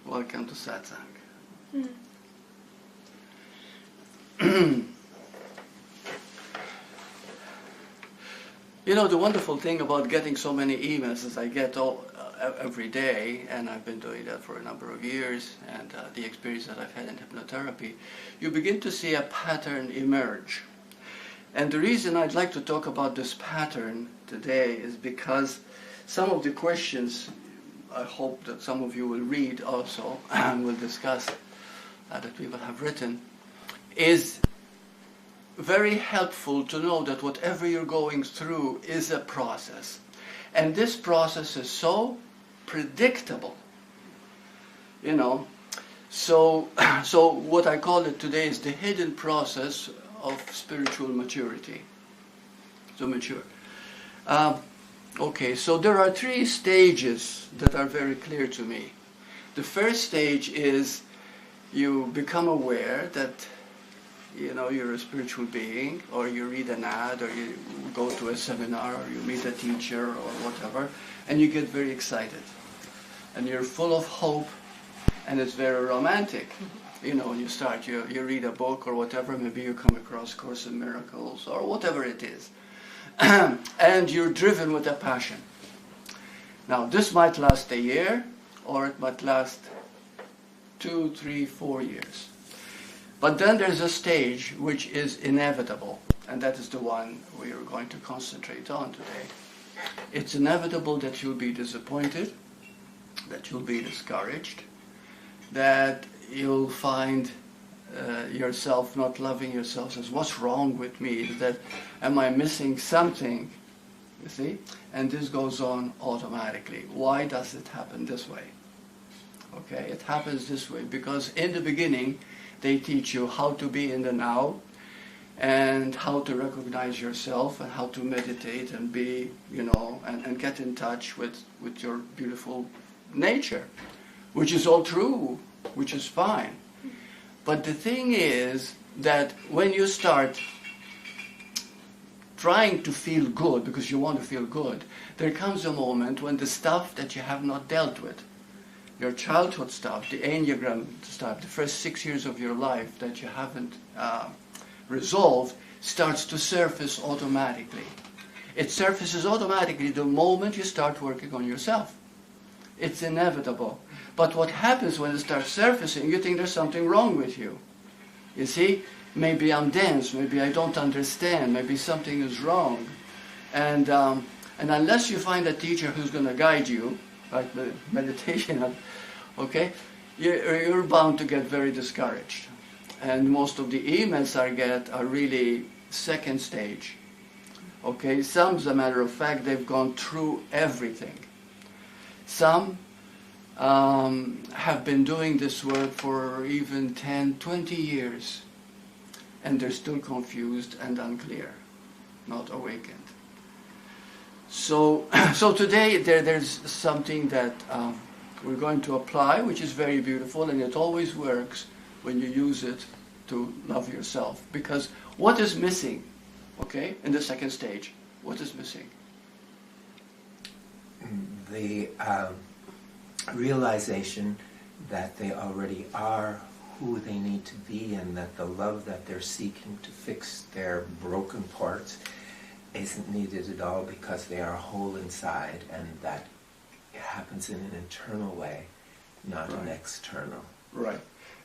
Welcome to Satsang. You know, the wonderful thing about getting so many emails is I get every day, and I've been doing that for a number of years, and the experience that I've had in hypnotherapy, you begin to see a pattern emerge. And the reason I'd like to talk about this pattern today is because some of the questions, I hope that some of you will read also, and will discuss that people have written, is very helpful to know that whatever you're going through is a process. And this process is so predictable, you know. So what I call it today is the hidden process of spiritual maturity. To mature. Okay, so there are 3 stages that are very clear to me. The first stage is you become aware that, you know, you're a spiritual being, or you read an ad, or you go to a seminar, or you meet a teacher, or whatever, and you get very excited. And you're full of hope, and it's very romantic. You know, you start, you read a book or whatever, maybe you come across Course in Miracles, or whatever it is. And you're driven with a passion. Now, this might last a year, or it might last 2, 3, 4 years. But then there's a stage which is inevitable, and that is the one we are going to concentrate on today. It's inevitable that you'll be disappointed, that you'll be discouraged, that you'll find yourself not loving yourself, as what's wrong with me? Is that, am I missing something? You see? And this goes on automatically. Why does it happen this way? Okay, it happens this way because in the beginning they teach you how to be in the now, and how to recognize yourself, and how to meditate and be, you know, and get in touch with your beautiful nature, which is all true, which is fine. But the thing is that when you start trying to feel good, because you want to feel good, there comes a moment when the stuff that you have not dealt with, your childhood stuff, the Enneagram stuff, the first 6 years of your life that you haven't resolved, starts to surface automatically. It surfaces automatically the moment you start working on yourself. It's inevitable. But what happens when it starts surfacing, you think there's something wrong with you. You see, maybe I'm dense, maybe I don't understand, maybe something is wrong. And unless you find a teacher who's going to guide you, like the meditation, okay, you're bound to get very discouraged. And most of the emails I get are really second stage. Okay, some, as a matter of fact, they've gone through everything. Some have been doing this work for even 10, 20 years, and they're still confused and unclear, not awakened. So today there's something that we're going to apply, which is very beautiful, and it always works when you use it to love yourself. Because what is missing, okay, in the second stage? What is missing? The realization that they already are who they need to be, and that the love that they're seeking to fix their broken parts isn't needed at all, because they are whole inside, and that it happens in an internal way, not an external. Right.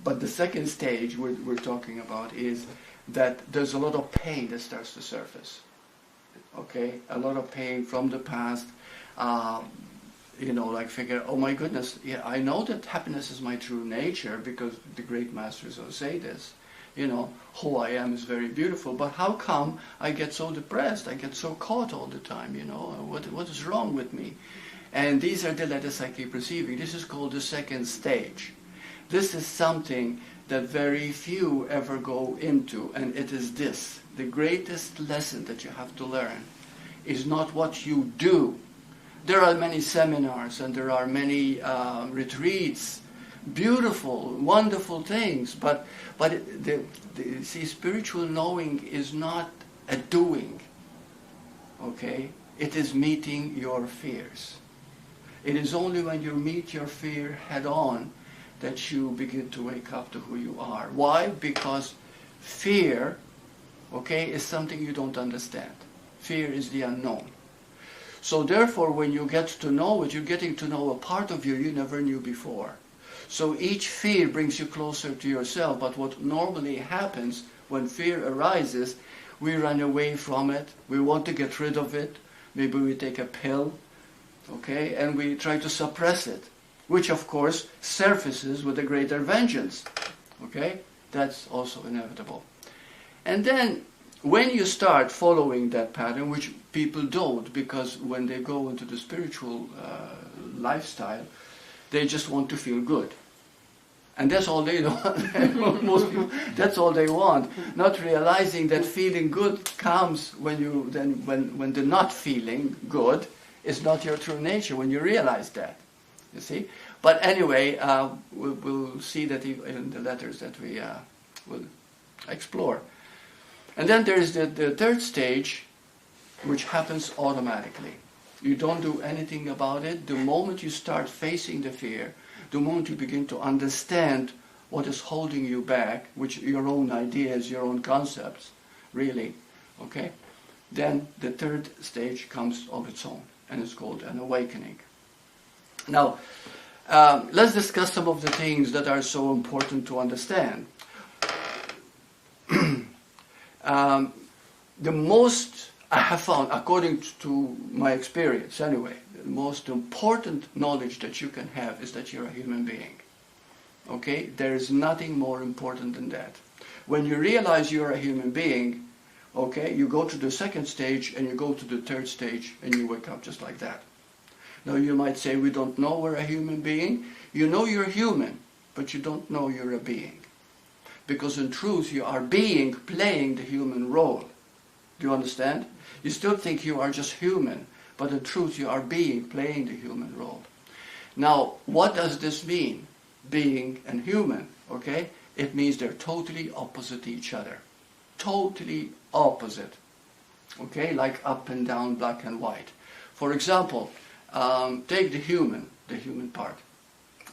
But the second stage we're talking about is that there's a lot of pain that starts to surface. Okay? A lot of pain from the past. You know, like figure, oh my goodness, yeah, I know that happiness is my true nature, because the great masters will say this. You know, who I am is very beautiful, but how come I get so depressed? I get so caught all the time, you know? What is wrong with me? And these are the letters I keep receiving. This is called the second stage. This is something that very few ever go into, and it is this. The greatest lesson that you have to learn is not what you do. There are many seminars, and there are many retreats, beautiful, wonderful things, but see, spiritual knowing is not a doing, okay? It is meeting your fears. It is only when you meet your fear head on that you begin to wake up to who you are. Why? Because fear, okay, is something you don't understand. Fear is the unknown. So therefore, when you get to know it, you're getting to know a part of you never knew before. So each fear brings you closer to yourself. But what normally happens when fear arises, we run away from it. We want to get rid of it. Maybe we take a pill, okay, and we try to suppress it, which of course surfaces with a greater vengeance, okay? That's also inevitable. And then when you start following that pattern, which people don't, because when they go into the spiritual lifestyle, they just want to feel good. And that's all they want. Most people, that's all they want. Not realizing that feeling good comes when the not feeling good is not your true nature, when you realize that. You see? But anyway, we'll see that in the letters that we will explore. And then there's the third stage, which happens automatically. You don't do anything about it. The moment you start facing the fear, the moment you begin to understand what is holding you back, which your own ideas, your own concepts, really, okay, then the third stage comes of its own, and it's called an awakening. Now, let's discuss some of the things that are so important to understand. The most I have found, according to my experience anyway, the most important knowledge that you can have is that you're a human being. Okay? There is nothing more important than that. When you realize you're a human being, okay, you go to the second stage and you go to the third stage and you wake up just like that. Now you might say, we don't know we're a human being. You know you're human, but you don't know you're a being. Because in truth, you are being playing the human role. Do you understand? You still think you are just human, but in truth, you are being playing the human role. Now, what does this mean? Being and human, okay? It means they're totally opposite to each other. Totally opposite. Okay? Like up and down, black and white. For example, take the human part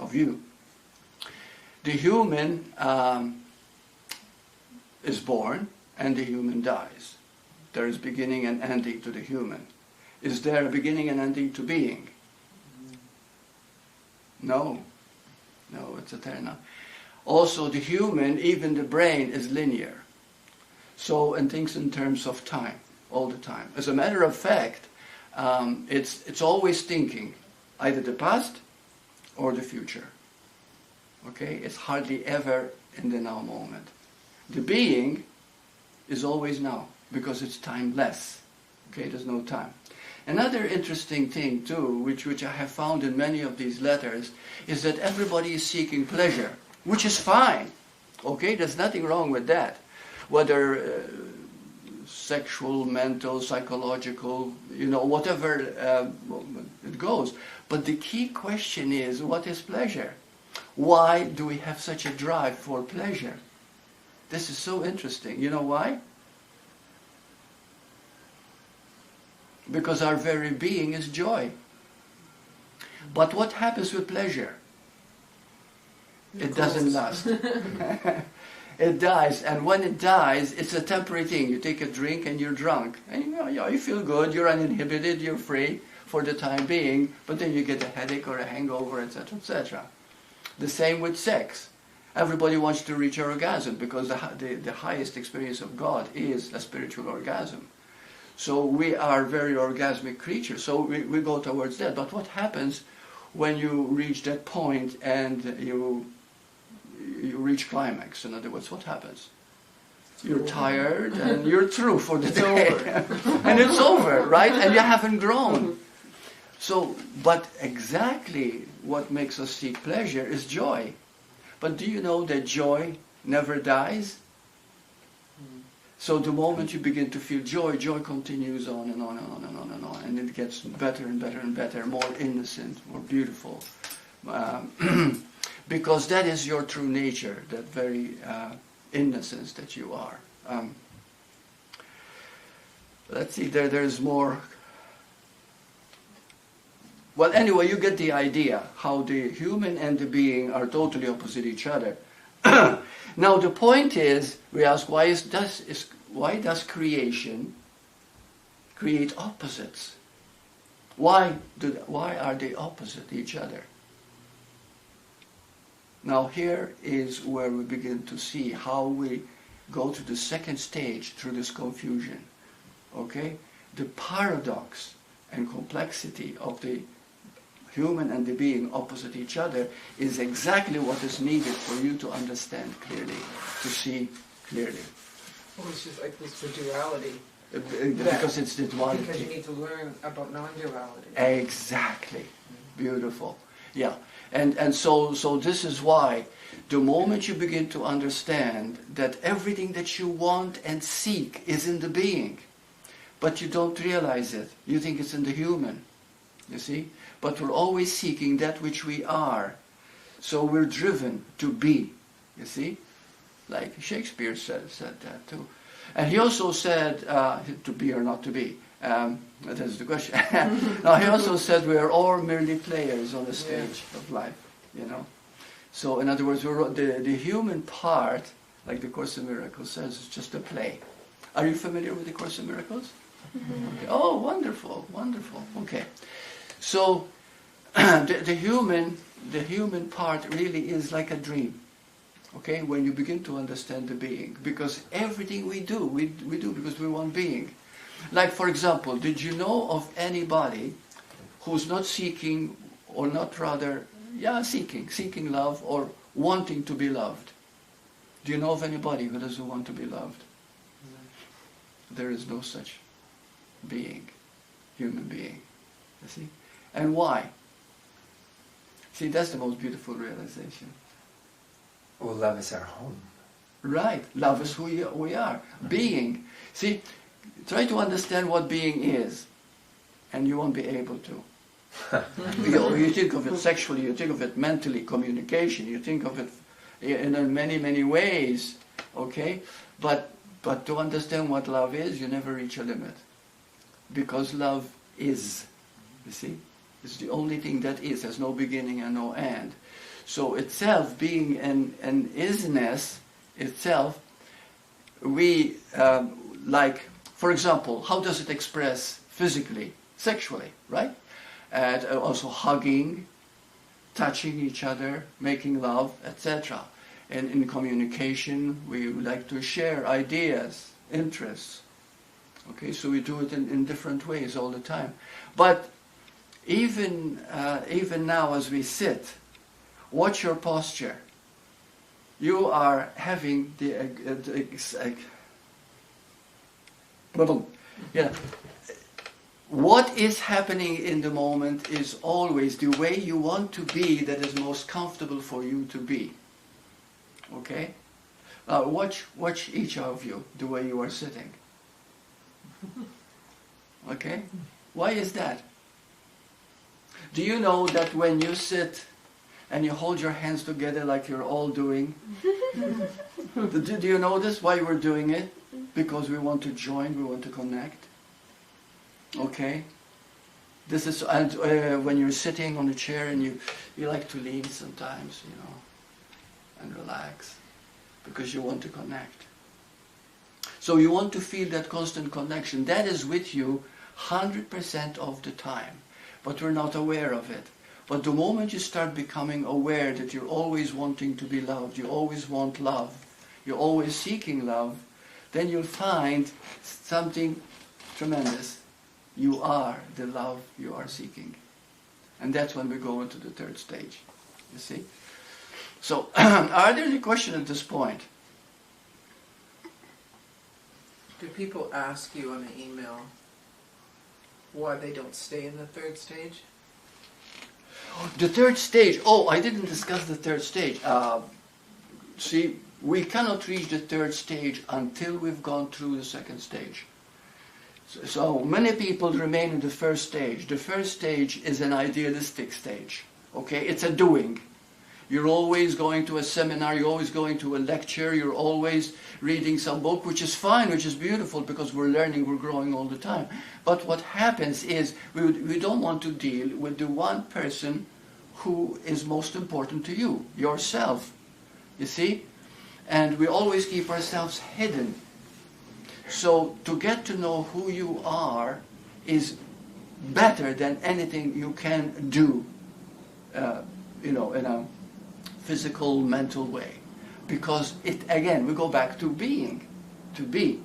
of you. The human is born and the human dies. There is beginning and ending to the human. Is there a beginning and ending to being? No. No, it's eternal. Also, the human, even the brain, is linear. So, and thinks in terms of time, all the time. As a matter of fact, it's always thinking, either the past or the future. Okay? It's hardly ever in the now moment. The being is always now, because it's timeless. Okay, there's no time. Another interesting thing too, which I have found in many of these letters, is that everybody is seeking pleasure, which is fine. Okay, there's nothing wrong with that. Whether sexual, mental, psychological, whatever it goes. But the key question is, what is pleasure? Why do we have such a drive for pleasure? This is so interesting. You know why? Because our very being is joy. But what happens with pleasure? It doesn't last. It dies, and when it dies, it's a temporary thing. You take a drink and you're drunk, and you feel good, you're uninhibited, you're free for the time being, but then you get a headache or a hangover, etc., etc. The same with sex. Everybody wants to reach orgasm because the highest experience of God is a spiritual orgasm. So we are very orgasmic creatures, so we go towards that. But what happens when you reach that point and you reach climax? In other words, what happens? You're tired and you're through for the day. And it's over, right? And you haven't grown. So, but exactly what makes us seek pleasure is joy. But do you know that joy never dies? So the moment you begin to feel joy, joy continues on and on and on and on and on. And it gets better and better and better, more innocent, more beautiful. Because that is your true nature, that very innocence that you are. Let's see, there's more. Well, anyway, you get the idea how the human and the being are totally opposite each other. Now, the point is, we ask, why does creation create opposites? Why are they opposite each other? Now, here is where we begin to see how we go to the second stage through this confusion. Okay? The paradox and complexity of the human and the being opposite each other is exactly what is needed for you to understand clearly, to see clearly. Well, it's just like this, the duality. Because it's the duality. Because you need to learn about non-duality. Exactly. Beautiful. Yeah. And so this is why the moment you begin to understand that everything that you want and seek is in the being, but you don't realize it, you think it's in the human, you see? But we're always seeking that which we are. So we're driven to be, you see? Like Shakespeare said that too. And he also said, to be or not to be. That is the question. Now, he also said we are all merely players on the stage of life, you know. So, in other words, the human part, like the Course in Miracles says, is just a play. Are you familiar with the Course in Miracles? Okay. Oh, wonderful, wonderful. Okay. So, the human part really is like a dream. Okay, when you begin to understand the being, because everything we do because we want being. Like, for example, did you know of anybody who's not seeking, or not rather, seeking love or wanting to be loved? Do you know of anybody who doesn't want to be loved? There is no such being, human being. You see? And why? See, that's the most beautiful realization. Well, love is our home. Right. Love is who we are. Being. See, try to understand what being is, and you won't be able to. You think of it sexually, you think of it mentally, communication, you think of it in many, many ways, okay? But to understand what love is, you never reach a limit. Because love is, you see? It's the only thing that is, has no beginning and no end. So itself, being an isness, itself, we, like, for example, how does it express physically, sexually, right? And also hugging, touching each other, making love, etc. And in communication, we like to share ideas, interests. Okay, so we do it in different ways all the time. But even now as we sit, watch your posture. You are having what is happening in the moment is always the way you want to be that is most comfortable for you to be. Okay? Watch each of you the way you are sitting. Okay? Why is that? Do you know that when you sit and you hold your hands together like you're all doing, do you notice why we're doing it? Because we want to join, we want to connect. Okay? This is, and when you're sitting on a chair and you like to lean sometimes, you know, and relax, because you want to connect. So you want to feel that constant connection. That is with you 100% of the time, but we're not aware of it. But the moment you start becoming aware that you're always wanting to be loved, you always want love, you're always seeking love, then you'll find something tremendous. You are the love you are seeking. And that's when we go into the third stage, you see? So, are there any questions at this point? Do people ask you on the email why they don't stay in the third stage? The third stage, I didn't discuss the third stage. See, we cannot reach the third stage until we've gone through the second stage. So many people remain in the first stage. The first stage is an idealistic stage. Okay, it's a doing. You're always going to a seminar, you're always going to a lecture, you're always reading some book, which is fine, which is beautiful, because we're learning, we're growing all the time. But what happens is we don't want to deal with the one person who is most important to you, yourself. You see? And we always keep ourselves hidden. So to get to know who you are is better than anything you can do, in a physical, mental way. Because again, we go back to being, to be.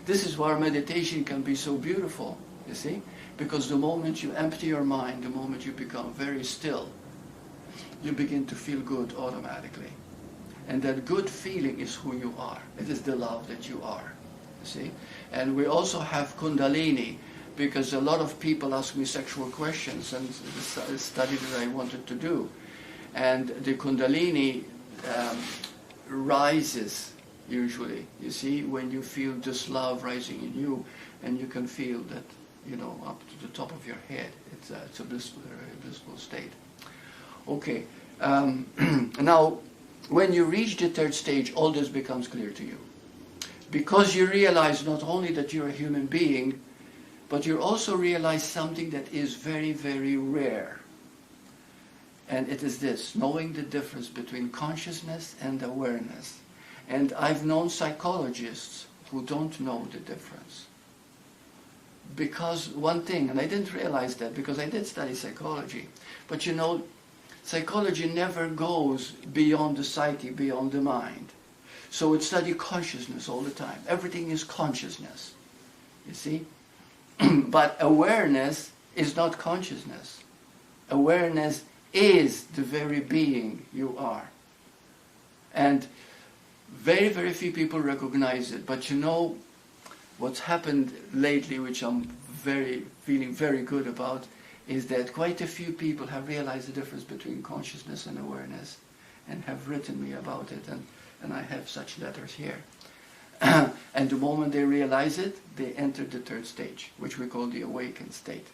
This is where meditation can be so beautiful, you see? Because the moment you empty your mind, the moment you become very still, you begin to feel good automatically. And that good feeling is who you are. It is the love that you are, you see? And we also have Kundalini, because a lot of people ask me sexual questions, and the study that I wanted to do. And the Kundalini rises, usually, you see, when you feel this love rising in you, and you can feel that, up to the top of your head. It's a blissful state. Okay, now, when you reach the third stage, all this becomes clear to you. Because you realize not only that you're a human being, but you also realize something that is very, very rare. And it is this, knowing the difference between consciousness and awareness. And I've known psychologists who don't know the difference. Because one thing, and I didn't realize that because I did study psychology, but psychology never goes beyond the psyche, beyond the mind. So it studies consciousness all the time. Everything is consciousness, you see? But awareness is not consciousness. Awareness is the very being you are. And very, very few people recognize it. But what's happened lately, which I'm feeling very good about, is that quite a few people have realized the difference between consciousness and awareness and have written me about it. And I have such letters here. And the moment they realize it, they enter the third stage, which we call the awakened state.